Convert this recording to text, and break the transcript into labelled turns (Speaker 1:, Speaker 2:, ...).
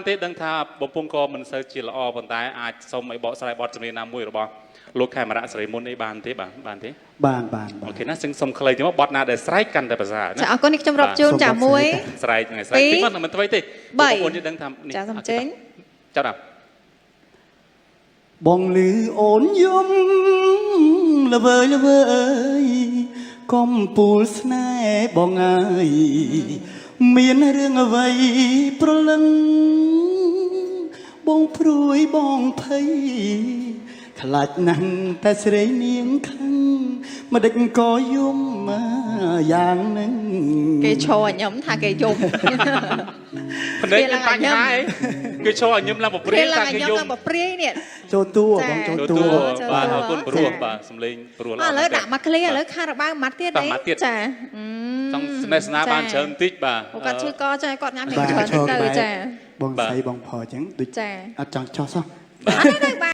Speaker 1: ទេដឹងថាបំពង់កមិនសូវជាល្អប៉ុន្តែអាចសុំឲ្យបកស្រាយបទចម្រៀងណាមួយរបស់លោកខេមរៈសេរីមុនអីបានទេបានទេ
Speaker 2: បាន
Speaker 1: អូខេណាសុំខ្លីទេមកបទណាដែលស្រែកកាន់តែភាសាណា
Speaker 3: ចាអរគុណនេះខ្ញុំរាប់ជូនចាមួយ
Speaker 1: ស្រែកថ្ងៃស្រែកតិចមិនថ្មីទេបងប្អូនយើងដឹងថានេះ
Speaker 3: ចាសំចេញ
Speaker 1: ចាប់ដល់
Speaker 2: បងលឺអូនយំល្វើយកំពូលស្នេហ៍បងអើយមានរឿងអ្វីប្រលឹងបងព្រួយបងភ័យខ្លាចណាស់តែស្រីនាងខឹងមិនដេចក៏យំយ៉ាងនឹង
Speaker 3: គេឈរញឹមថាគេយំ
Speaker 1: ភ្នែកមានបញ្ហាអីគេឈរញឹមឡើងបព្រាយតែគេយំ
Speaker 3: ឡើងបព្រាយនេះ
Speaker 2: ចូលតួបងចូលតួ
Speaker 1: បាទអរគុណព្រោះបាទសំលេងព្រោះ
Speaker 3: ឥឡូវដាក់មកឃ្លៀឥឡូវខារបាវម៉ាត់ទៀតអីចា
Speaker 1: ចង់ស្នេហ៍ស្នាបានច្រើនតិចបាទ
Speaker 3: គាត់ឈឺកចាគាត់ញ៉ាំច្រើនទៅចា
Speaker 2: បងស្រីបងផអញ្ចឹងដូចអត់ចង់ចោះសោះ